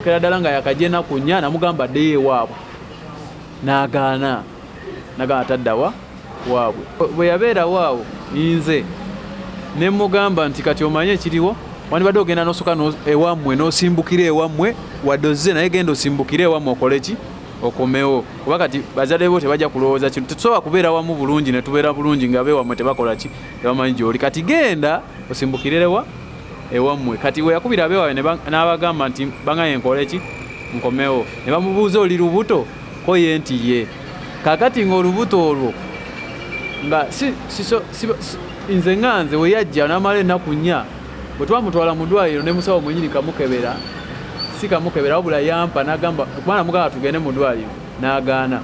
kera ddala nga yakajena ku nnya namugamba addeyo ewaabwe n'agaana taddawa waabwe. Bwe yabeera waawo nze ne mugamba nti kati omanye ekiriwo wandibadde ogenda n'osooka ewammwe n'osimbukira ewammwe wadde ozze naye genda osimbukire ewammwe okole ki okomewo kuba kati bazadde bo tebajja kulowooza kintu tetusobola kubeera wamu bulungi ne tubeera bulungi nga beewammwe tebakola ki tebamanyi gy'oli kati genda osimbukirirewa ewammwe. Kati we yakubira abeewaabwe n'abagamba nti baŋŋaye nkole ki nkomewo ne bamubuuza oli lubuto ko ye nti ye kakati ng'olubuto olwo nga nze nganze we yajja n'amala ennaku nnya bwe twamutwala mu ddwaliro ne musawo mwenyini kamukebera si kamukebera wabula yampa n'agamba kubana mugamba tugende mu ddwaliro n'agaana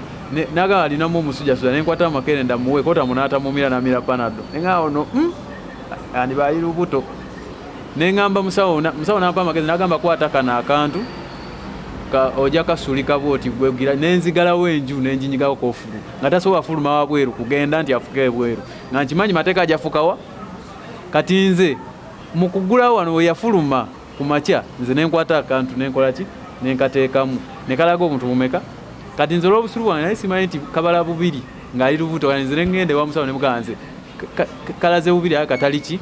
n'agamba alinamu omusujjasujja ne nkwata amakerenda muwe kota munatamumira namira panado ne nga ono ani baali lubuto ne ngamba musawo n'ampa amagezi n'agamba kwata kana akantu ojja kasulika bwoti gwegira nenzigalawo enju nenjinyigako kofulu nga tasobola fuluma wabweru kugenda nti afuke ebweru nga nkimanyi mateeka ajafukawa kati nze mu kugulawo wano we yafuluma ku makya nze nenkwata akantu nenkola ki nenkateekamu ne kalaga omuntu mumeka kati nze olw'obusulu bwange naye simanyi nti kabala bubiri ng'ali lubuto kati nze nengende wa musawo ne mugamba nze kalaze bubiri aka katali ki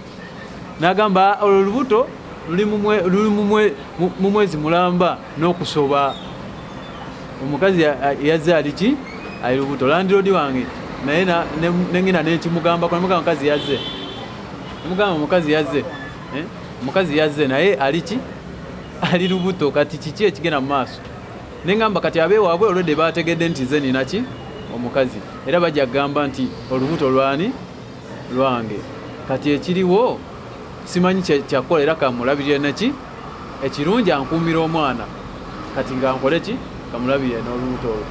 n'agamba olwo lubuto luli mu mwezi mulamba n'okusoba omukazi yazze ali ki ali lubuto landirodi wange naye nengenda nekimugamba namugamba omukazi yazze namugamba omukazi yazze naye ali ki ali lubuto kati kiki ekigenda mu maaso nengamba kati abeewaabwe olwedde bategedde nti ze nina ki omukazi era bajja kugamba nti olubuto lwani lwange kati ekiriwo simanyi kyakola era kamulabirire neki ekirungi ankuumira omwana kati nga nkole ki kamulabirire n'olubuto olwo.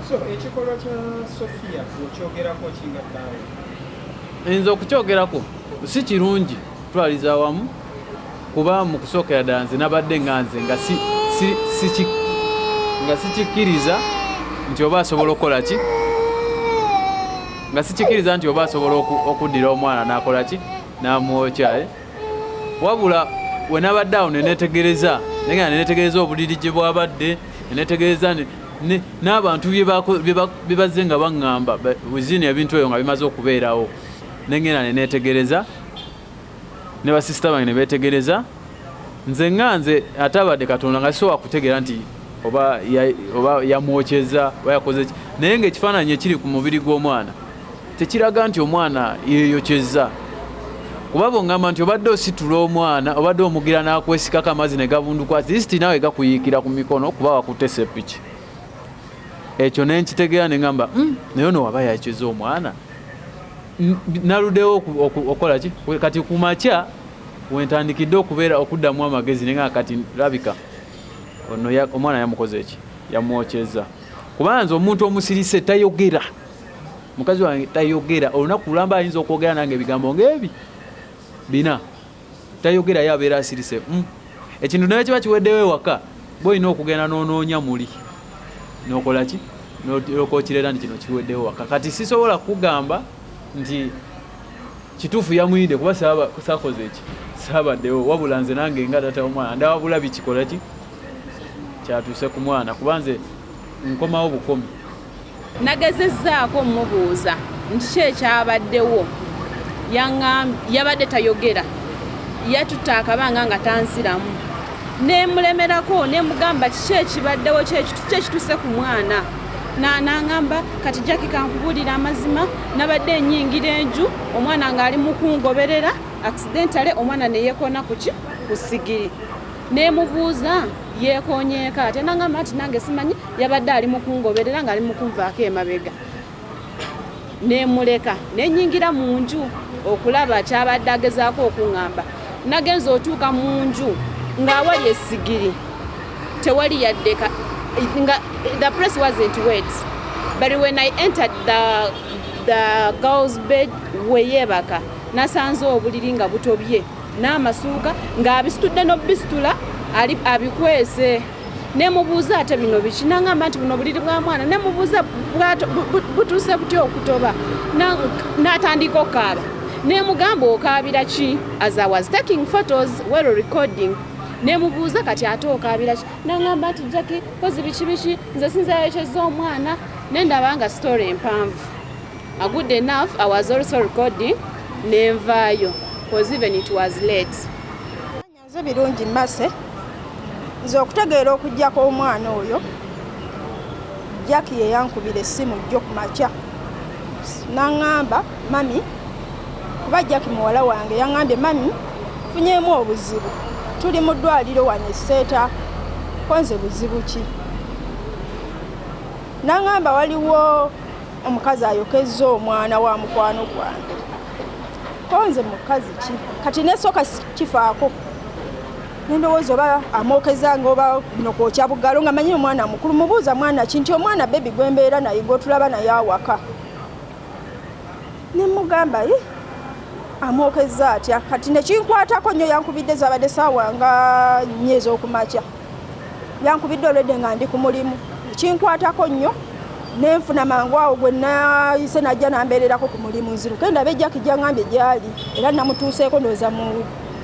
So ekikolwa kya Sofia okyogerako kinga ddala nze okukyogerako si kirungi twaliza awamu kuba mu kusookera ddala nze nabadde nga nze nga sikikkiriza nti oba asobola okukola ki nga sikikkiriza nti oba asobola okuddira omwana n'akola ki n'amwokya wabula we nabadde awo nenetegereza naye nenetegereza obuliri gye bwabadde nenetegereza n'abantu bye bazze nga baŋŋamba wizini ebintu ebyo nga bimaze okubeerawo nengenda nenetegereza ne basisita bange ne beetegereza nze nganze ate abadde Katonda nga sisobola kutegeera nti oba yamwokyeza oba yakoze ki naye ng'ekifaananyi ekiri ku mubiri gw'omwana tekiraga nti omwana yeeyokyeza kuba bongamba nti obadde ositula omwana obadde omugira n'akwesikako amazzi ne gabunduka lisiti naawe gakuyiikira ku mikono kuba wakutte sepiki ekyo nenkitegeera ne ngamba naye ono waba yakyeza omwana naluddewo okukola ki kati ku makya wentandikidde okubeera okuddamu amagezi ne nga kati labika ono omwana yamukoze eki yamwokyeza kuba nze omuntu omusirise tayogera mukazi wange tayogera olunaku lulamba ayinza okwogera nange ebigambo ng'ebi bina tayogera yabeera asirise ekintu naye kiba kiweddewo ewaka boolina okugenda n'onoonya muli n'okola ki n'okookirera nti kino kiweddewo waka kati sisobola kugamba nti kituufu yamuyide kuba saakoze eki saabaddewo wabula nze nange nga taata omwana ndawabula bikikola ki kyatuuse ku mwana kuba nze nkomawo bukomi nagezezzaako mubuuza nti ki ekyabaddewo yabadde tayogera yatutta akabanga nga tansiramu nemulemerako nemugamba kiki ekibaddewo kyekituse ku mwana naŋŋamba kati jaki kankubulira amazima nabadde enyingira enju omwana ng'ali mu kungoberera accidentale omwana neyeekona ku sigiri nemubuuza yeekonyeeka ate naŋŋamba nti nange simanyi yabadde ali mu kungoberera ng'ali mu kunvaako emabega nemuleka nenyingira mu nju okulaba kyabadde agezaako okuŋŋamba nagenza otuuka mu nju ng'awali essigiri tewali yaddeka the press wasn't wet but when I entered the girl's bed weyeebaka nasanze obuliri nga butobye n'amasuuka ng'abisitudde n'obisitula abikwese nemubuuza ate bino biki naŋŋamba nti buno buliri bwa mwana nemubuuza butuuse butya okutoba n'atandika okukaaba nemugamba okaabira ki as I was taking photos while recording ne mubuuza kati ate okaabira ki n'aŋŋamba nti Jackie kozi biki nze sinzayokyezza omwana ne ndaba nga story empanvu. A good enough, I was also recording nenvaayo because even it was late. Nze birungi Mase nze okutegeera okujja kw'omwana oyo Jackie ye yankubira essimu jjo ku makya n'aŋŋamba mami kuba Jackie muwala wange yaŋŋambye mami funyeemu obuzibu tuli mu ddwaliro wano e Seeta konze buzibu ki n'aŋŋamba waliwo omukazi ayokezza omwana wa mukwano gwange konze mukazi ki kati nesooka kifaako nendowooza oba amwokezanga oba bino kwokya bugalo nga manyi omwana mukulu mubuuza mwana ki nti omwana bebi gwembeera naye gwotulaba naye awaka nemugamba amwokezza atya kati nekinkwatako nnyo yankubidde zabadde saawa nga 4 ez'okumakya yankubidde olwedde nga ndi ku mulimu kinkwatako nnyo nenfuna mangu awo gwe nayise najja nambeererako ku mulimu nziruka endaba Jackie gyaŋŋambye gyali era namutuuseeko ndowooza mu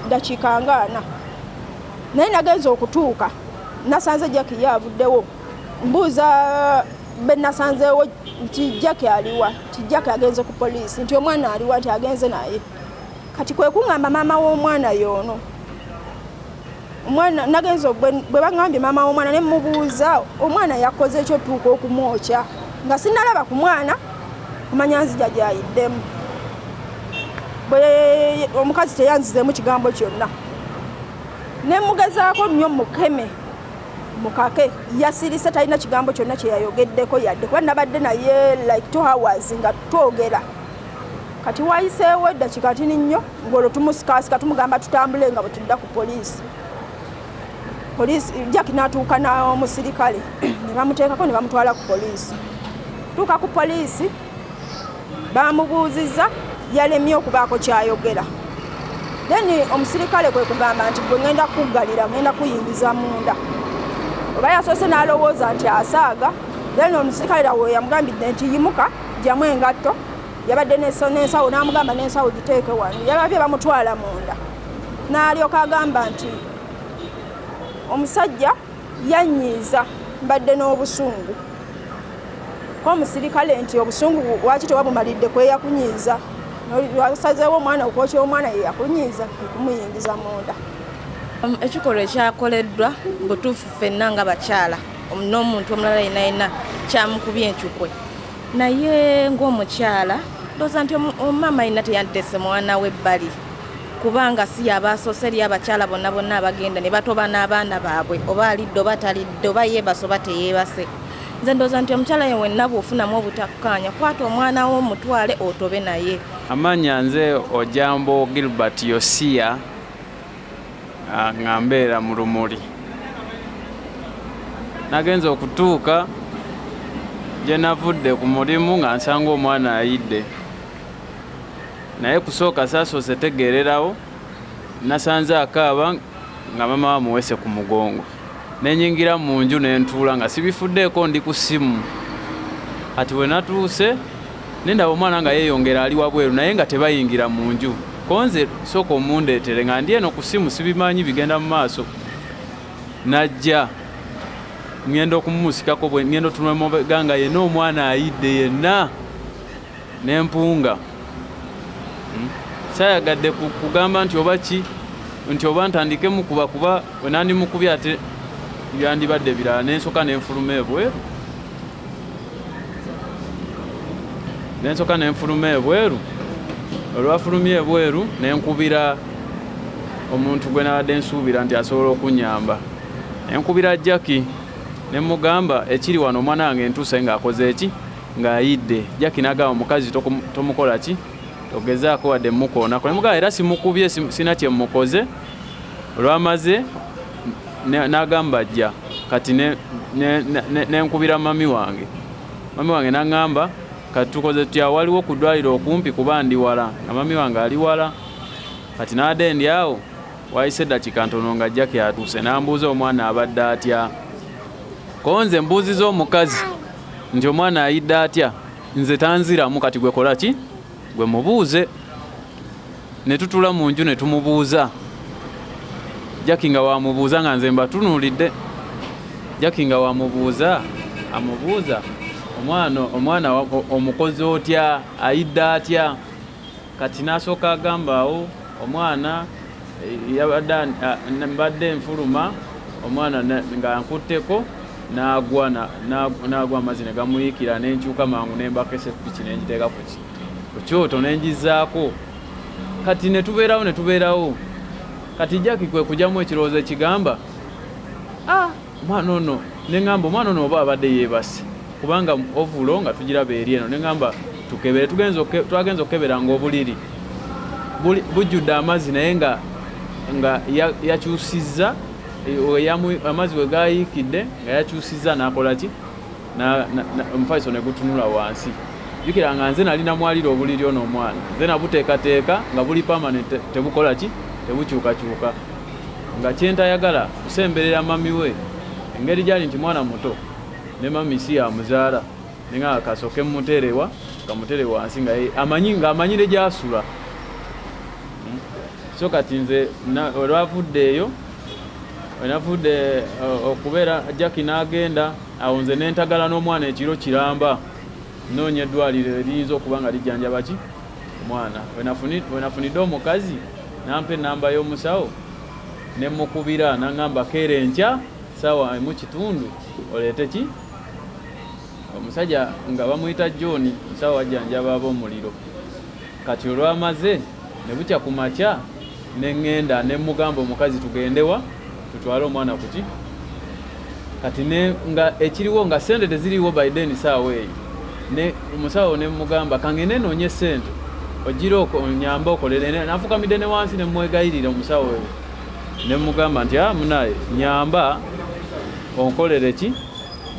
dakiika nga 4 naye nagenza okutuuka nasanze Jackie yavuddewo mbuuza be nasanzeewo nti Jackie aliwa nti Jackie agenze ku poliisi nti omwana aliwa nti agenze naye kati kwe kuŋŋamba maama w'omwana y'ono omwana nagenza bwe baŋŋambye maama w'omwana ne mubuuza omwana yakoze ekyo tuuka okumwokya nga sinnalaba ku mwana kumanya nzija gyayiddemu bwe omukazi teyanzizeemu kigambo kyonna ne mugezaako nnyo mukeme mukake yasirise talina kigambo kyonna kye yayogeddeko yadde kuba nabadde naye like 2 hours nga twogera kati wayiseewo eddakiika tini nnyo ng'olwo tumusikasika tumugamba tutambule nga bwe tudda ku poliisi Jackie n'atuuka n'omusirikale ne bamuteekako ne bamutwala ku poliisi tuuka ku poliisi bamubuuzizza yalemye okubaako kyayogera then omusirikale kwe kugamba nti gwe ngenda kuggalira ngenda kuyingiza munda oba yasoose n'alowooza nti asaaga then omusirikale awo yamugambidde nti yimuka gyamu engatto yabadde n'ensawo n'amugamba n'ensawo giteeke wano yababye bamutwala munda n'alyoka agamba nti omusajja yanyiiza mbadde n'obusungu ko omusirikale nti obusungu waki tewabumalidde kweyakunyiiza wasazeewo omwana okwokya omwana ye yakunyiiza ekumuyingiza munda. Ekikolwa ekyakoleddwa butuufu ffenna nga bakyala n'omuntu omulala yenayina kyamukubya enkukwe naye ng'omukyala ndowooza nti omumama ayina teyandese mwana we ebbali kubanga si yabaasoose eri abakyala bonna bonna abagenda ne batoba n'abaana baabwe oba alidde oba talidde oba yeebase oba teyeebase nze ndowooza nti omukyala ye wenna bw'ofunamu obutakkaanya kwata omwana wo omutwale otobe naye. Amanya nze Ojambo Gilbert Yosiya nga mbeera mu Lumuli nagenza okutuuka gye navudde ku mulimu nga nsanga omwana ayidde naye kusooka saasoose tegeererawo nasanze akaaba nga mama bamuwese ku mugongo nenyingira mu nju nentuula nga sibifuddeeko ndi ku ssimu ati we natuuse nendaba omwana nga yeeyongera ali wabweru naye nga tebayingira mu nju konze sooka omundeetere nga ndi eno ku ssimu sibimanyi bigenda mu maaso najja ngenda okumusikako bwe ngenda otunamabega nga yenna omwana ayidde yenna nempunga sayagadde kugamba nti oba ki nti oba ntandike mukuba kuba we nandi mukubya ate byandibadde birala nensoka nenfuluma ebweru olwafulumya ebweru nenkubira omuntu gwe nabadde nsuubira nti asobola okunyamba nenkubira Jackie nemugamba ekiri wano omwana wange ntuuse ng'akoze eki ng'ayidde Jackie n'agamba omukazi tomukola ki togezaako wadde mukoonako nemugamba era simukubye sina kye mukoze olwamaze n'agamba ajja kati nenkubira mami wange n'aŋŋamba kati tukoze tutya waliwo ku ddwaliro okumpi kuba ndi wala nga mami wange ali wala kati n'adde ndi awo wayise eddakiika ntono nga Jackie atuuse n'ambuuza omwana abadde atya konze mbuuziza omukazi nti omwana ayidde atya nze tanziramu kati gwe kola ki gwe mubuuze ne tutula mu nju ne tumubuuza Jackie nga wamubuuza nga nze mbatunuulidde. Jackie nga wamubuuza amubuuza omwana omukozi otya ayidde atya. Kati n'asooka agambaawo omwana mbadde nfuluma omwana nga nkutteko n'agwa amazzi ne gamuyiikira n'enkyuka mangu nembakesa epiki n'engiteeka ku kyoto n'engizaako. Kati ne tubeerawo kati Jackie kwe kujyamu ekirowoozo ekigamba omwana ono neŋŋamba omwana ono oba abadde yeebase kubanga ovulo nga tugiraba eri eno neŋŋamba tukebere twagenza okukebera ng'obuliri bujjudde amazzi naye nga yakyusizza amazzi we gayiikidde nga yakyusizza n'akola ki omufaliso ne gutunula wansi. Jjukira nga nze nali namwalira obuliri ono omwana nze nabuteekateeka nga buli permanent tebukola ki tebukyukakyuka nga kyentayagala kusemberera mami we engeri gyali nti mwana muto ne mami si yamuzaala nenga kasooke muterewa kamutere wansi nga amanyire gyasula. So kati nze olwavudde okubeera Jackie n'agenda awo nze nentagala n'omwana ekiro kiramba noonya eddwaliro eriyinza okuba nga lijjanjaba ki omwana. Wenafunidde omukazi nampa enamba y'omusawo nemukubira naŋŋamba keera enkya ssaawa mu kitundu oleete ki omusajja nga bamuyita John musawo wajjanjaba ab'omuliro. Kati olwamaze ne bukya ku makya neŋŋenda nemugamba omukazi tugendewa tutwale omwana kuki. Kati nga ekiriwo nga sente teziriwo by then saawa eyo ne omusawo nemugamba kangende noonye sente ogira onyamba okolere nafukamidde ne wansi nemwegayirira omusawo oyo nemugamba nti munaye nyamba onkolere ki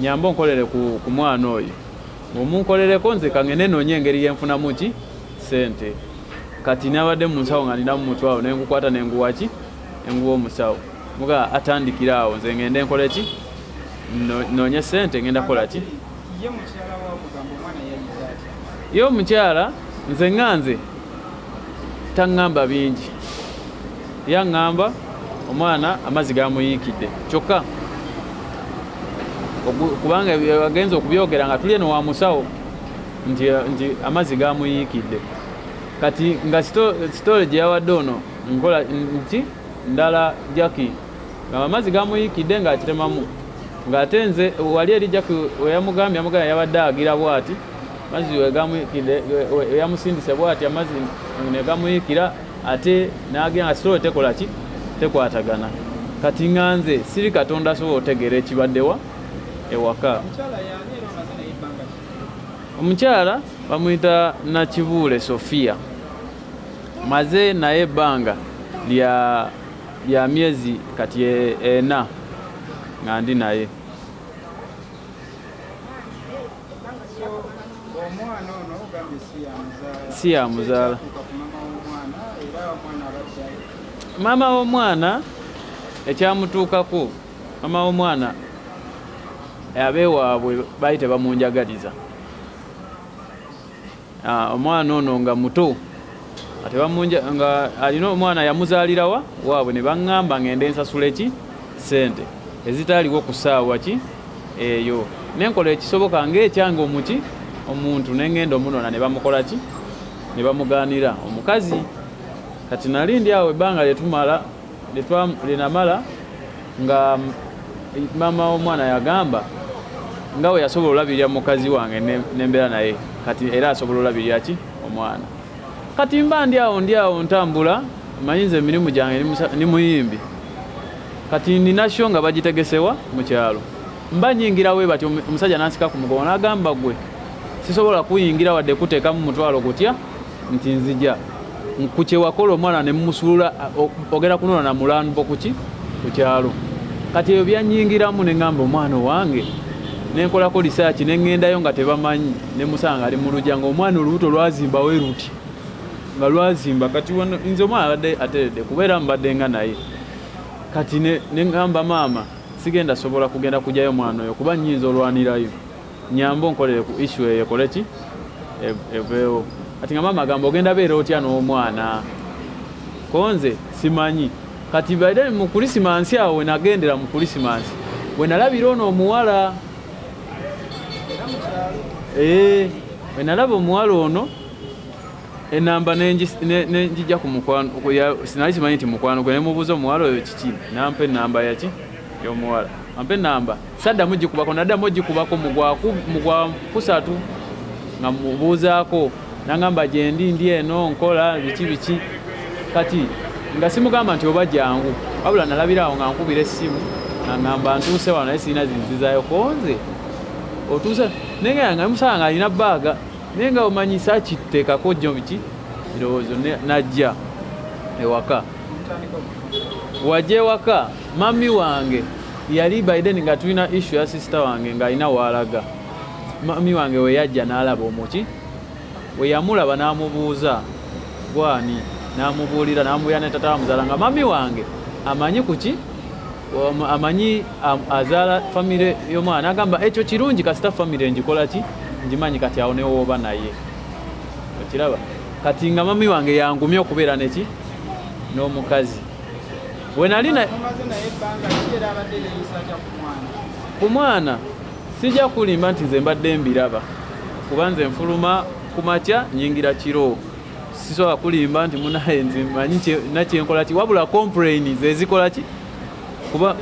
nyamba onkolere ku mwana oyo omunkolereko nze kangende noonye engeri yenfunamu ki sente. Kati nabadde mu nsawo nga ninamu mutwawo nengukwata nenguwa ki enguwa omusawo muga atandikira awo nze ngende nkole ki noonye sente ngenda kola ki. Ye omukyala nze nganze taŋŋamba bingi yaŋŋamba omwana amazzi gamuyiikidde kyokka kubanga agenza okubyogera nga tuli eno wa musawo nti amazzi gamuyiikidde. Kati nga sitole gye yawadde ono nkola nti ndala Jackie nga amazzi gamuyiikidde ng'akiremamu ng'ate nze wali eri Jackie yamugambye yabadde agira bw'ati amazzi yamusindise bw'ati amazzi ne gamuyiikira ate n'agenda sitole tekola ki tekwatagana. Kati nganze siri Katonda asobola otegeera ekibaddewa ewaka. Omukyala bamuyita Nakibuule Sofia maze naye ebbanga lya myezi kati 4 nga ndi naye. Si yamuzaala maama w'omwana ekyamutuukako maama w'omwana abeewaabwe baali tebamunjagaliza. Omwana ono nga muto nga alina omwana yamuzaalirawa waabwe ne baŋŋamba ngende nsasule ki sente ezitaaliwo ku ssaawa ki eyo nenkola ekisoboka ng'ekyange omuntu neŋŋenda omunona ne bamukola ki ne bamugaanira omukazi. Kati nali ndi awo ebbanga linamala nga maama w'omwana yagamba nga we yasobola olabirira mukazi wange nembeera naye kati era asobola olabirira ki omwana. Kati mba ndi awo ntambula manyi nze emirimu gyange ni muyimbi kati ninasyo nga bagitegesewa mu kyalo mba nyingirawo bati omusajja nansika ku mugongo n'agamba gwe sisobola kuyingira wadde kuteekamu mutwalo gutya nti nzija ku kyewakola omwana ne mmusulula ogera kunona na mulambo ku kyalo. Kati ebyo byanyingiramu ne ŋŋamba omwana wange nenkolako lisaaki neŋŋendayo nga tebamanyi ne musanga ali mu lujja ng'omwana olubuto lwazimba we ruti nga lwazimba. Kati nze omwana abadde ateredde kubeera mbadde nga naye. Kati ne ŋŋamba maama sigenda sobola kugenda kujjayo mwana oyo kuba nnyinza olwanirayo nyamba onkolere ku issue eyo ekole ki eveewo. Kati nga maama agamba ogenda beera otya n'omwana konze simanyi kati baide mu Christmas awo nagendera mu Christmas we nalabira ono omuwala we nalaba omuwala ono enamba nenjija ku mukwano sinali simanyi nti mukwano gwe nemubuuza omuwala oyo kiki nampa enamba yaki y'omuwala ampe enamba saddamu gikubako naddamu gikubako mugwa kusatu nga mubuuzaako nangamba gyendi eno nkola biki kati nga simugamba nti oba jangu wabula nalabiraawo nga nkubira essimu nangamba ntuuse wano naye sirina zinzizayo konze otuuse naye nga musala nga alina bbaaga naye nga omanyisa kiteekako jjo biki birowoozo najja ewaka wajja ewaka mami wange yali baiden nga tulina issue ya sister wange ng'alina waalaga mami wange we yajja n'alaba omuki we yamulaba n'amubuuza gwani n'amubuulira n'amubulira ne tata wamuzaala nga mami wange amanyi kuki amanyi azaala famire y'omwana agamba ekyo kirungi kasita famire ngikola ki ngimanyi kati awo newooba naye okiraba kati nga mami wange yangumye okubeera neki n'omukazi we nali ku mwana sijja kulimba nti nze mbadde mbiraba kuba nze nfuluma ku makya nyingira kiro sisobola kulimba nti munaye nze manyi nakyenkola ki wabula complain ze zikola ki kuba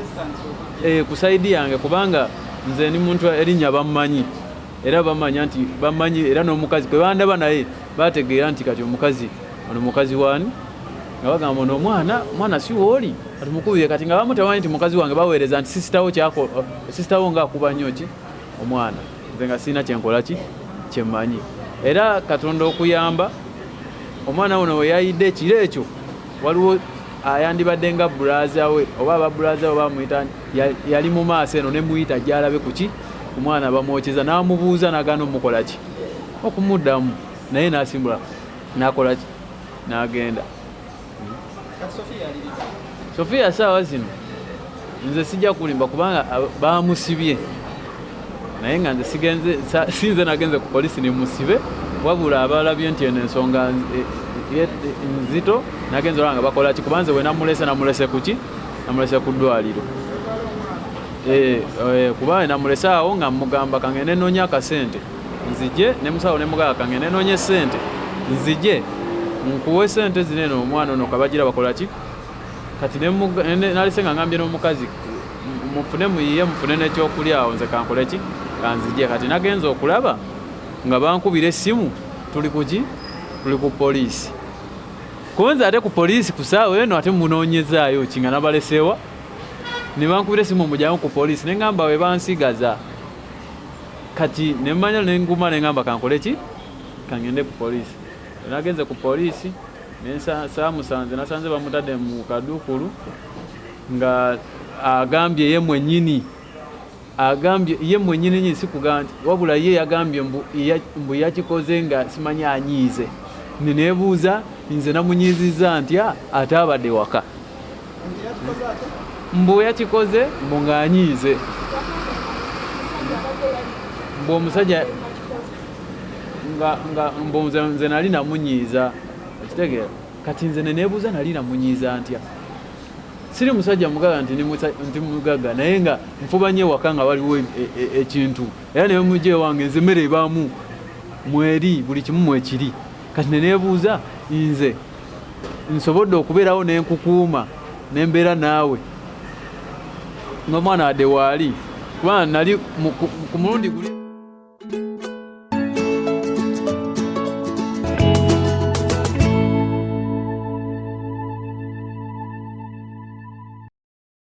ku saidi yange kubanga nze ni muntu erinnya bammanyi era bamanya nti bammanyi era n'omukazi kwe bandaba naye bategeera nti kati omukazi ono mukazi wani nga bagamba ono omwana si wooli atumukubire kati nga bamutamanyi nti mukazi wange baweereza nti sisitawo ngaakuba nnyo ki omwana nze nga sirina kyenkola ki kyemmanyi era Katonda okuyamba omwana ono we yayidde ekiro ekyo waliwo ayandibadde nga bulaza we oba ababulaza we bamuyita yali mu maaso eno ne muyita gyalabe kuki omwana bamwokyeza n'amubuuza n'agaana omukola ki okumuddamu naye n'asimbula n'akola ki n'agenda. Sofia saawa zino nze sijja kulimba kubanga bamusibye naye nga nze sinze nagenze ku poliisi nemusibe wabula abalabye nti eno ensonga nzito nagenze olanga bakola ki kubanze we namulese kuki namulese ku ddwaliro kuba namulese awo nga mugamba kangende noonya akasente nzije ne musawo ne mugaga kangende noonye sente nzije nkuwe sente zineno omwana ono kabagira bakola ki kati nalise nga ngambye n'omukazi mufune muyiye mufune n'ekyokulya awo nze kankole ki kanzije kati nagenza okulaba nga bankubira essimu tuli kuki tuli ku poliisi konza ate ku poliisi kusaawa eno ate munoonyezaayo kinga nabaleseewa ne bankubira essimu mujyamu ku poliisi ne ngamba we bansigaza kati ne mmanya ne nguma ne ngamba kankole ki kangende ku poliisi nagenze ku poliisi saamusanze nasanze bamutadde mu kadukulu nga agambye ye mwennyini nyini sikugamba nti wabula ye yagambye mbu yakikoze nga simanyi anyiize neneebuuza nze namunyiizizza ntya ate abadde waka mbu yakikoze mbu ng'anyiize mbu omusajja mbu nze nali namunyiiza ekitegeera kati nze neneebuuza nali namunyiiza ntya siri musajja mugaga nti mugaga naye nga nfuba nnyo ewaka nga waliwo ekintu era naye mujje wange nze mmere ebaamu mweri buli kimu mwekiri kati neneebuuza nze nsobodde okubeerawo nenkukuuma nembeera naawe ng'omwana wadde waali kubanga nali ku mulundi guli